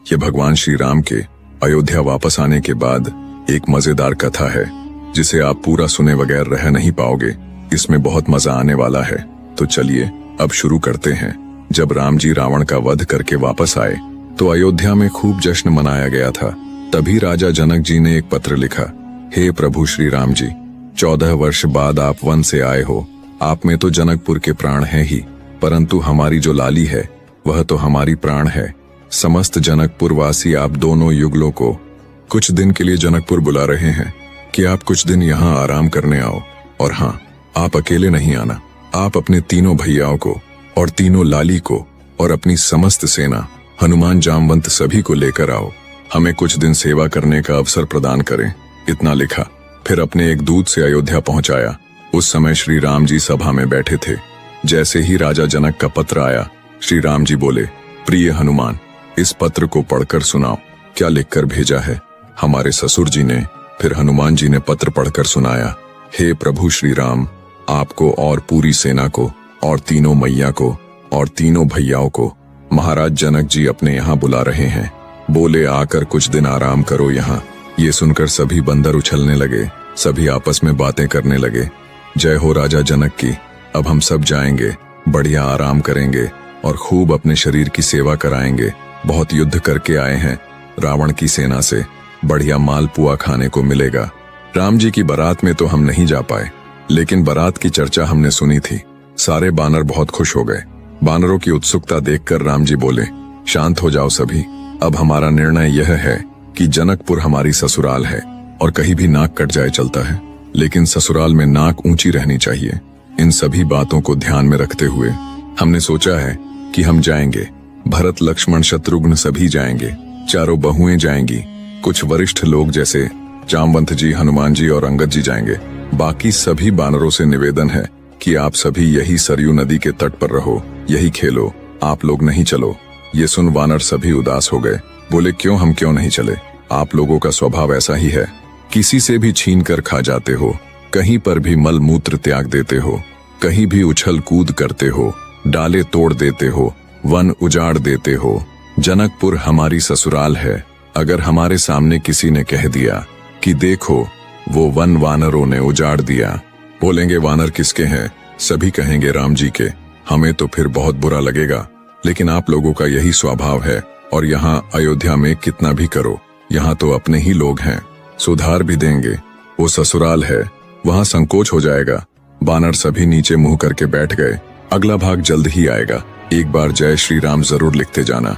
ये भगवान श्री राम के अयोध्या वापस आने के बाद एक मजेदार कथा है जिसे आप पूरा सुने बगैर रह नहीं पाओगे। इसमें बहुत मजा आने वाला है। तो चलिए अब शुरू करते हैं। जब राम जी रावण का वध करके वापस आए तो अयोध्या में खूब जश्न मनाया गया था। तभी राजा जनक जी ने एक पत्र लिखा। हे प्रभु श्री राम जी, 14 वर्ष बाद आप वन से आए हो। आप में तो जनकपुर के प्राण हैं ही, परंतु हमारी जो लाली है वह तो हमारी प्राण है। समस्त जनकपुर वासी आप दोनों युगलों को कुछ दिन के लिए जनकपुर बुला रहे हैं कि आप कुछ दिन यहाँ आराम करने आओ। और हाँ, आप अकेले नहीं आना, आप अपने तीनों भैयाओं को और तीनों लाली को और अपनी समस्त सेना हनुमान जामवंत सभी को लेकर आओ। हमें कुछ दिन सेवा करने का अवसर प्रदान करें। इतना लिखा। फिर अपने एक दूत से अयोध्या पहुंचाया। उस समय श्री राम जी सभा में बैठे थे। जैसे ही राजा जनक का पत्र आया, श्री राम जी बोले, प्रिय हनुमान, इस पत्र को पढ़कर सुनाओ। क्या लिखकर भेजा है? हमारे ससुर जी ने। फिर हनुमान जी ने पत्र पढ़कर सुनाया। हे प्रभु श्री राम, आपको और पूरी सेना को और तीनों मैया को और तीनों भैयाओं को महाराज जनक जी अपने यहाँ बुला रहे हैं। बोले आकर कुछ दिन आराम करो यहाँ। ये सुनकर सभी बंदर उछलने लगे, सभी आपस में बातें करने लगे। जय हो राजा जनक की। अब हम सब जाएंगे, बढ़िया आराम करेंगे और खूब अपने शरीर की सेवा कराएंगे। बहुत युद्ध करके आए हैं रावण की सेना से, बढ़िया मालपुआ खाने को मिलेगा। राम जी की बारात में तो हम नहीं जा पाए, लेकिन बारात की चर्चा हमने सुनी थी। सारे बानर बहुत खुश हो गए। बानरों की उत्सुकता देखकर राम जी बोले, शांत हो जाओ सभी। अब हमारा निर्णय यह है कि जनकपुर हमारी ससुराल है और कहीं भी नाक कट जाए चलता है, लेकिन ससुराल में नाक ऊंची रहनी चाहिए। इन सभी बातों को ध्यान में रखते हुए हमने सोचा है कि हम जाएंगे। भरत, लक्ष्मण, शत्रुघ्न सभी जाएंगे। चारों बहुएं जाएंगी। कुछ वरिष्ठ लोग जैसे जामवंत जी, हनुमान जी और अंगद जी जाएंगे। बाकी सभी बानरों से निवेदन है कि आप सभी यही सरयू नदी के तट पर रहो, यही खेलो, आप लोग नहीं चलो। ये सुन वानर सभी उदास हो गए। बोले, हम क्यों नहीं चले? आप लोगों का स्वभाव ऐसा ही है, किसी से भी छीन कर खा जाते हो, कहीं पर भी मल मूत्र त्याग देते हो, कहीं भी उछल कूद करते हो, डाले तोड़ देते हो, वन उजाड़ देते हो। जनकपुर हमारी ससुराल है। अगर हमारे सामने किसी ने कह दिया कि देखो वो वन वानरों ने उजाड़ दिया, बोलेंगे वानर किसके हैं? सभी कहेंगे राम जी के। हमें तो फिर बहुत बुरा लगेगा, लेकिन आप लोगों का यही स्वभाव है। और यहाँ अयोध्या में कितना भी करो, यहाँ तो अपने ही लोग हैं, सुधार भी देंगे। वो ससुराल है, वहाँ संकोच हो जाएगा। बानर सभी नीचे मुंह करके बैठ गए। अगला भाग जल्द ही आएगा। एक बार जय श्री राम जरूर लिखते जाना।